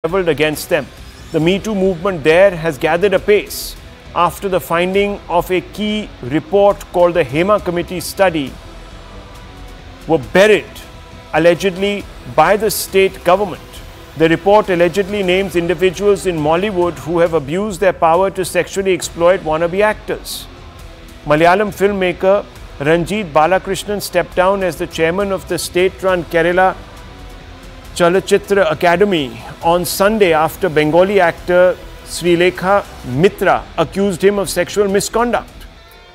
leveled against them. The Me Too movement there has gathered a pace after the finding of a key report called the Hema Committee study were buried allegedly by the state government. The report allegedly names individuals in Mollywood who have abused their power to sexually exploit wannabe actors. Malayalam filmmaker Ranjith stepped down as the chairman of the state-run Kerala Chalachitra Academy on Sunday after Bengali actor Srilekha Mitra accused him of sexual misconduct.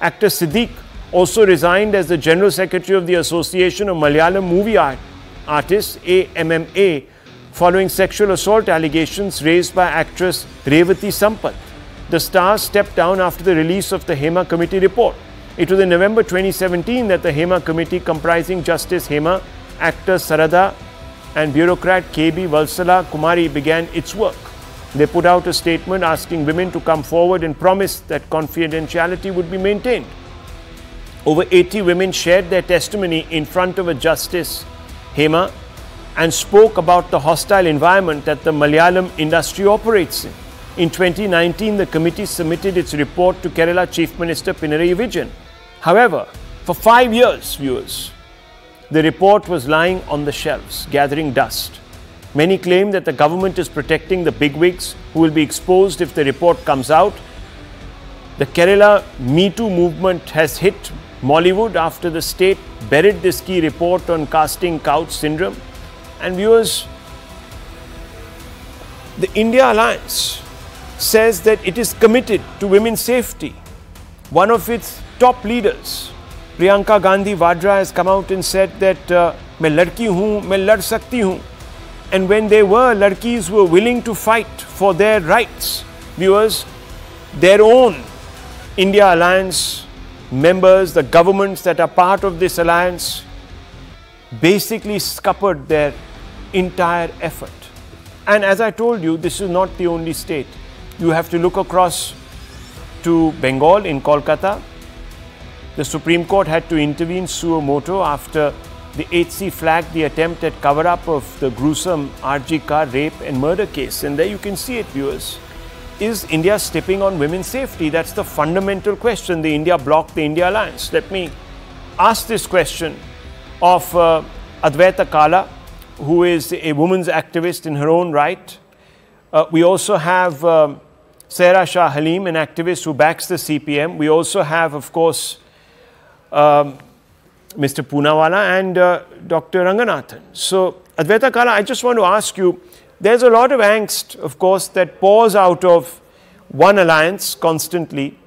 Actor Siddique also resigned as the General Secretary of the Association of Malayalam Movie Artists, AMMA, following sexual assault allegations raised by actress Revati Sampath. The star stepped down after the release of the Hema Committee Report. It was in November 2017 that the Hema Committee, comprising Justice Hema, actor Sarada, and bureaucrat KB Valsala Kumari, began its work. They put out a statement asking women to come forward and promise that confidentiality would be maintained. Over 80 women shared their testimony in front of a Justice Hema and spoke about the hostile environment that the Malayalam industry operates in. In 2019, the committee submitted its report to Kerala Chief Minister Pinarayi Vijayan. However, for 5 years, viewers, the report was lying on the shelves, gathering dust. Many claim that the government is protecting the bigwigs who will be exposed if the report comes out. The Kerala Me Too movement has hit Mollywood after the state buried this key report on casting couch syndrome. And viewers, the India Alliance says that it is committed to women's safety. One of its top leaders, Priyanka Gandhi Vadra, has come out and said that मैं लड़की हूँ, मैं लड़ सकती हूँ. And when there were ladkis who were willing to fight for their rights, viewers, their own India Alliance members, the governments that are part of this alliance, basically scuppered their entire effort. And as I told you, this is not the only state. You have to look across to Bengal in Kolkata. The Supreme Court had to intervene suo moto after the HC flagged the attempt at cover-up of the gruesome RG car rape and murder case. And there you can see it, viewers. Is India stepping on women's safety? That's the fundamental question. The India bloc, the India Alliance. Let me ask this question of Advaita Kala, who is a women's activist in her own right. We also have Sehra Shah Halim, an activist who backs the CPM. We also have, of course, Mr. Poonawala and Dr. Ranganathan. So, Advaita Kala, I just want to ask you, there's a lot of angst, of course, that pours out of one alliance constantly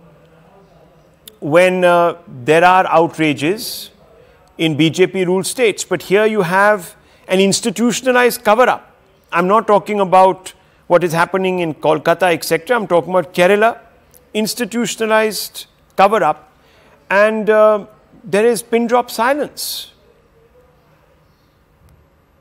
when there are outrages in BJP-ruled states. But here you have an institutionalized cover-up. I'm not talking about what is happening in Kolkata, etc. I'm talking about Kerala, institutionalized cover-up, and there is pin-drop silence.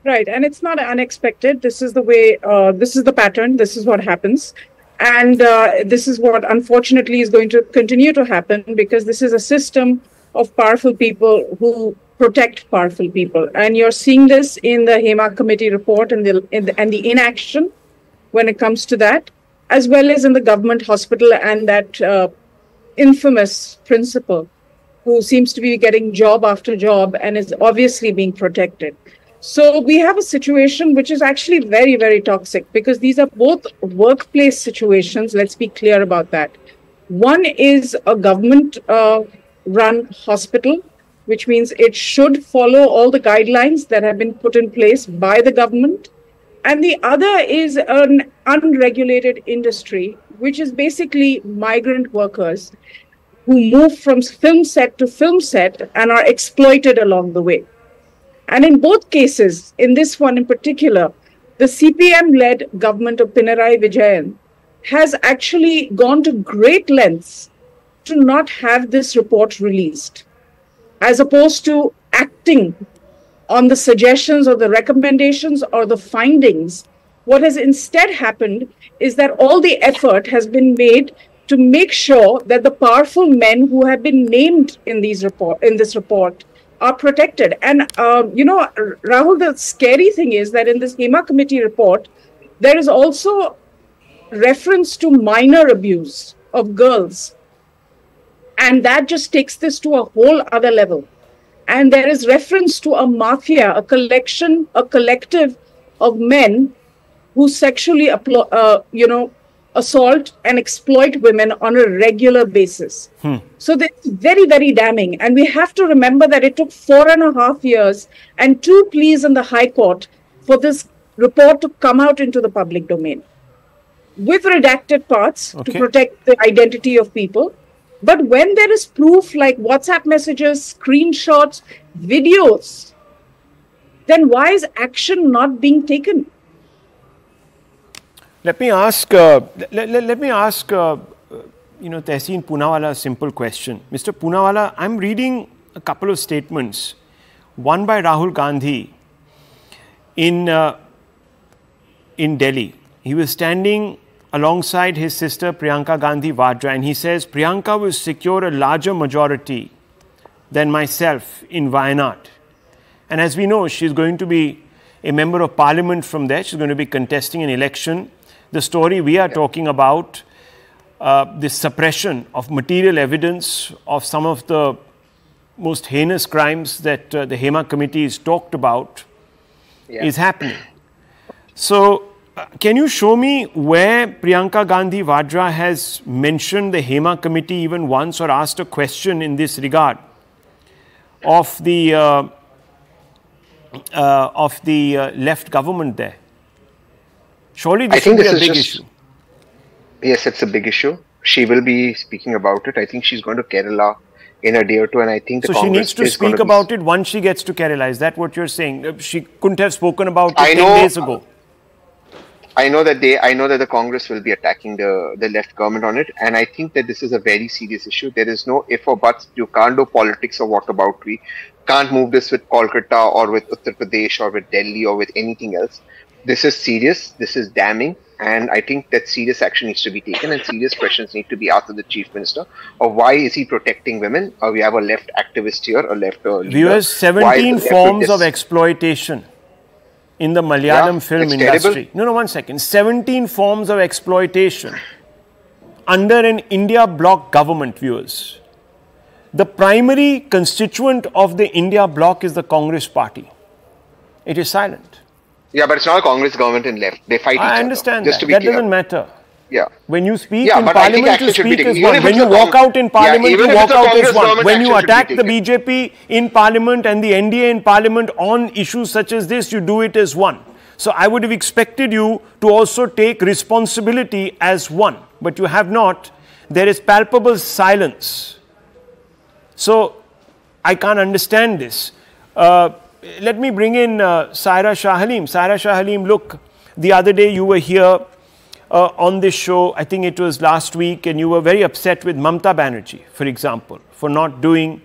Right, and it's not unexpected. This is the way, this is the pattern, this is what happens. And this is what unfortunately is going to continue to happen, because this is a system of powerful people who protect powerful people. And you're seeing this in the Hema Committee report and the inaction when it comes to that, as well as in the government hospital and that infamous principal who seems to be getting job after job and is obviously being protected. So we have a situation which is actually very, very toxic, because these are both workplace situations. Let's be clear about that. One is a government run hospital, which means it should follow all the guidelines that have been put in place by the government. And the other is an unregulated industry, which is basically migrant workers who move from film set to film set and are exploited along the way. And in both cases, in this one in particular, the CPM-led government of Pinarayi Vijayan has actually gone to great lengths to not have this report released, as opposed to acting on the suggestions or the recommendations or the findings. What has instead happened is that all the effort has been made to make sure that the powerful men who have been named in this report are protected. And, you know, Rahul, the scary thing is that in this Hema Committee report, There is also reference to minor abuse of girls. And that just takes this to a whole other level. And there is reference to a mafia, a collective of men who sexually, assault and exploit women on a regular basis. So that's very, very damning. And we have to remember that it took 4.5 years and 2 pleas in the High Court for this report to come out into the public domain with redacted parts to protect the identity of people. But when there is proof like WhatsApp messages, screenshots, videos, then why is action not being taken? Let me ask, Tehseen Poonawalla a simple question. Mr. Poonawalla, I'm reading a couple of statements. One by Rahul Gandhi in Delhi. He was standing alongside his sister Priyanka Gandhi Vadra, and he says, Priyanka will secure a larger majority than myself in Wayanad. And as we know, she's going to be a member of parliament from there. She's going to be contesting an election. The story we are talking about, this suppression of material evidence of some of the most heinous crimes that the Hema Committee has talked about is happening. So, can you show me where Priyanka Gandhi Vadra has mentioned the Hema Committee even once or asked a question in this regard of the left government there? Surely this should be a big issue. Yes, it's a big issue. She will be speaking about it. I think she's going to Kerala in a day or two, and I think the Congress she needs to speak about it once she gets to Kerala. Is that what you're saying? She couldn't have spoken about it 10 days ago. I know that the Congress will be attacking the left government on it, and I think that this is a very serious issue. There is no if or buts. You can't do politics or whataboutery. Can't move this with Kolkata or with Uttar Pradesh or with Delhi or with anything else. This is serious. This is damning, and I think that serious action needs to be taken, and serious questions need to be asked of the Chief Minister of why is he protecting women? Or we have a left activist here, a left leader. Viewers, 17 forms of exploitation in the Malayalam film industry. Terrible. No, 1 second. 17 forms of exploitation under an India bloc government, viewers. The primary constituent of the India bloc is the Congress party. It is silent. Yeah, but it's not a Congress government in left. They fight each other. I understand just that. To be That clear. doesn't matter. Yeah. When you speak in parliament, you speak as one. When When you walk out in parliament, you walk out as one. When you attack the BJP in parliament and the NDA in parliament on issues such as this, you do it as one. So I would have expected you to also take responsibility as one. But you have not. There is palpable silence. So I can't understand this. Let me bring in Saira Shah Halim. Saira Shah Halim, look, the other day you were here on this show, I think it was last week, and you were very upset with Mamta Banerjee, for example, for not doing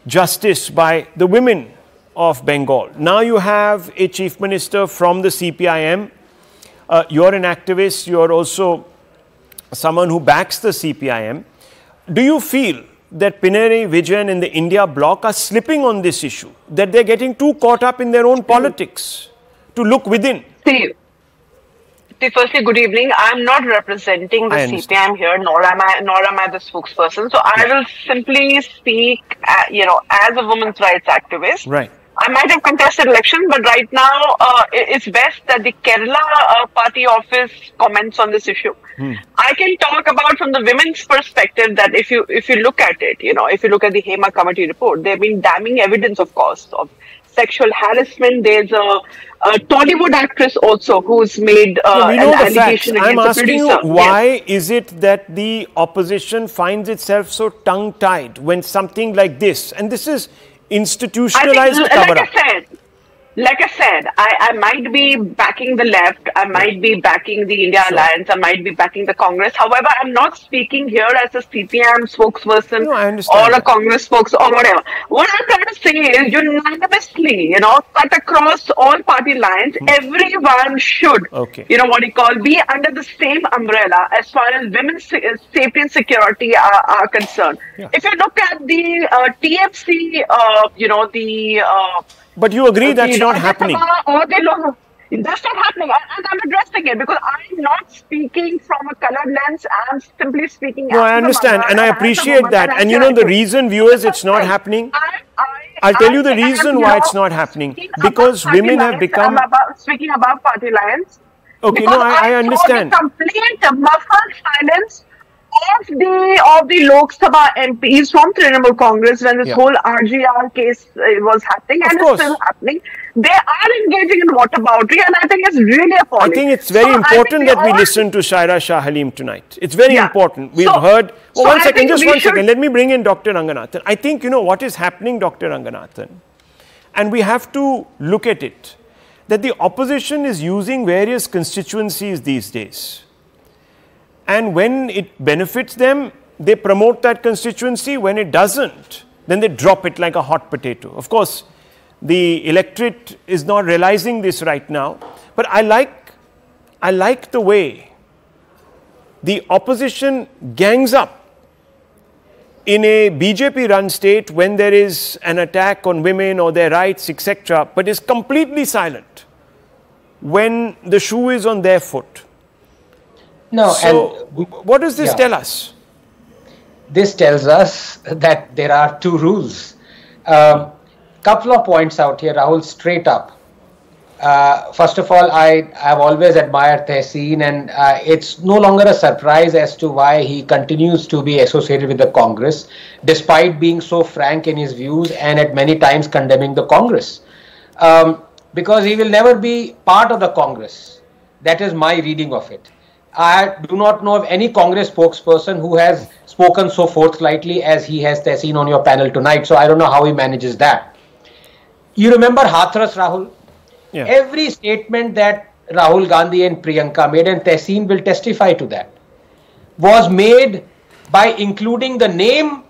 justice by the women of Bengal. Now you have a chief minister from the CPIM. You're an activist. You're also someone who backs the CPIM. Do you feel that Pinarayi Vijayan and the India bloc are slipping on this issue, that they're getting too caught up in their own politics to look within? Firstly, good evening. I'm not representing the CPIM here, nor am I the spokesperson. So I will simply speak, as a women's rights activist. Right. I might have contested election, but right now it's best that the Kerala party office comments on this issue. I can talk about from the women's perspective that if you look at it, if you look at the Hema Committee report, there have been damning evidence, of course, of sexual harassment. There's a Tollywood actress also who's made an allegation against I'm asking the producer. You, why is it that the opposition finds itself so tongue-tied when something like this, and this is institutionalized cover-up? Like I said, I might be backing the left, I might be backing the India Alliance, I might be backing the Congress. However, I'm not speaking here as a CPM spokesperson or a Congress spokesperson or whatever. What I'm trying to say is unanimously, cut across all party lines, everyone should, be under the same umbrella as far as women's safety and security are concerned. If you look at the TFC, but you agree that's not happening. That's not happening, and I'm addressing it because I'm not speaking from a colored lens. I'm simply speaking. No, I understand, and I appreciate that. And you know the reason, viewers, it's not happening. I'll tell you the reason why it's not happening. Because women have become. Speaking about party lines. Okay, no, I understand. The complete muffled silence of the Lok Sabha MPs from Trinamool Congress when this whole RGR case was happening, and it's still happening. They are engaging in whataboutery, and I think it's really appalling. I think it's very important that we listen to Shaira Shah Halim tonight. It's very important. We've heard. Oh, one second, just 1 second. Let me bring in Dr. Ranganathan. I think, you know, what is happening, Dr. Ranganathan, and we have to look at it, that the opposition is using various constituencies these days. And when it benefits them, they promote that constituency. When it doesn't, then they drop it like a hot potato. Of course, the electorate is not realizing this right now. But I like the way the opposition gangs up in a BJP-run state when there is an attack on women or their rights, etc., but is completely silent when the shoe is on their foot. No, so what does this tell us? This tells us that there are two rules. Couple of points out here, Rahul, straight up. First of all, I've always admired Tehseen, and it's no longer a surprise as to why he continues to be associated with the Congress, despite being so frank in his views and at many times condemning the Congress. Because he will never be part of the Congress. That is my reading of it. I do not know of any Congress spokesperson who has spoken so forthrightly as he has seen on your panel tonight. So I don't know how he manages that. You remember Hathras, Rahul? Yeah. Every statement that Rahul Gandhi and Priyanka made, and Tehseen will testify to that, was made by including the name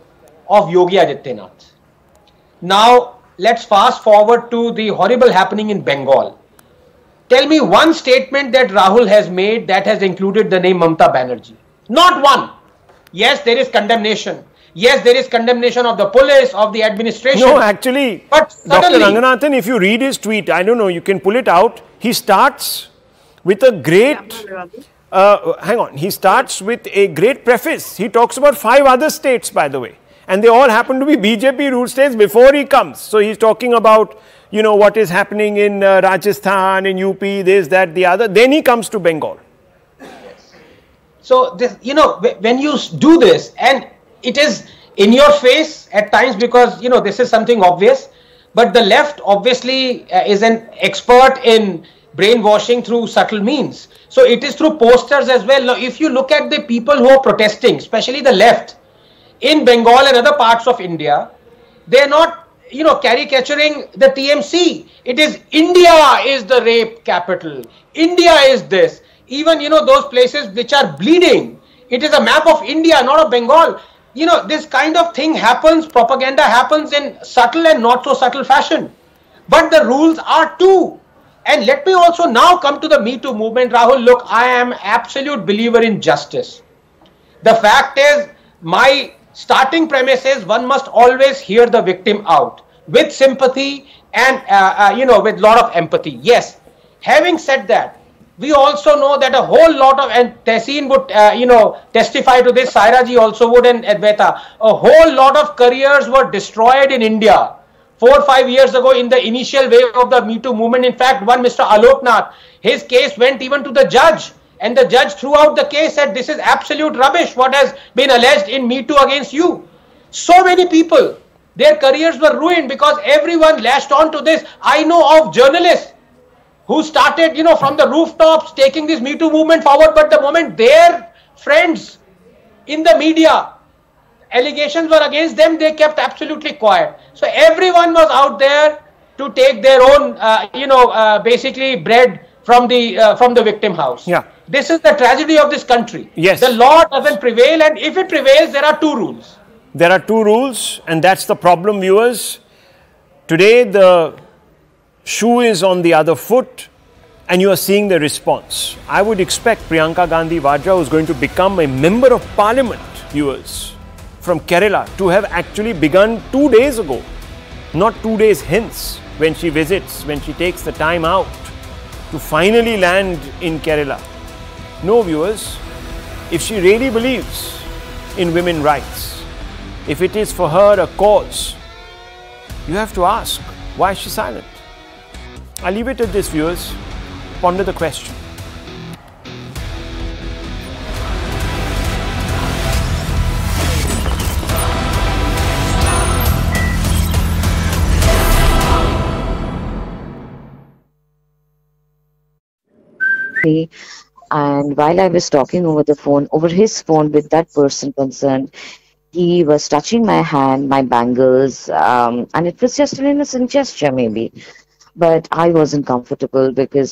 of Yogi Adityanath. Now, let's fast forward to the horrible happening in Bengal. Tell me one statement that Rahul has made that has included the name Mamata Banerjee. Not one. Yes, there is condemnation. Yes, there is condemnation of the police, of the administration. No, actually, but Dr. Ranganathan, if you read his tweet, I don't know, you can pull it out. He starts with a great, he starts with a great preface. He talks about 5 other states, by the way. And they all happen to be BJP ruled states before he comes. So he's talking about, you know, what is happening in Rajasthan, in UP, this, that, the other. Then he comes to Bengal. Yes. So, this, you know, when you do this, and it is in your face at times because, you know, this is something obvious. But the left obviously is an expert in brainwashing through subtle means. So it is through posters as well. Now, if you look at the people who are protesting, especially the left, in Bengal and other parts of India, they are not, you know, caricaturing the TMC. It is India is the rape capital. India is this. Even, you know, those places which are bleeding. It is a map of India, not of Bengal. You know, this kind of thing happens, propaganda happens in subtle and not so subtle fashion. But the rules are two. And let me also now come to the Me Too movement. Rahul, look, I am absolute believer in justice. The fact is, my starting premise is one must always hear the victim out with sympathy and, you know, with a lot of empathy. Yes. Having said that, we also know that a whole lot of, and Tehseen would, you know, testify to this, Sairaji also would, and Advaita, a whole lot of careers were destroyed in India 4 or 5 years ago in the initial wave of the Me Too movement. In fact, one Mr. Alok Nath, his case went even to the judge. And the judge throughout the case said, this is absolute rubbish, what has been alleged in Me Too against you. So many people, their careers were ruined because everyone lashed on to this. I know of journalists who started, you know, from the rooftops taking this Me Too movement forward. But the moment their friends in the media, allegations were against them, they kept absolutely quiet. So everyone was out there to take their own, you know, basically bread from the victim house. Yeah. This is the tragedy of this country. Yes. The law doesn't prevail, and if it prevails, there are 2 rules. There are 2 rules, and that's the problem, viewers. Today, the shoe is on the other foot, and you are seeing the response. I would expect Priyanka Gandhi Vadra, who is going to become a member of parliament, viewers, from Kerala, to have actually begun 2 days ago, not 2 days hence, when she visits, when she takes the time out to finally land in Kerala? No, viewers. If she really believes in women's rights, if it is for her a cause, you have to ask, why is she silent? I'll leave it at this, viewers. Ponder the question. And while I was talking over the phone, over his phone with that person concerned, he was touching my hand, my bangles, and it was just an innocent gesture maybe. But I wasn't comfortable because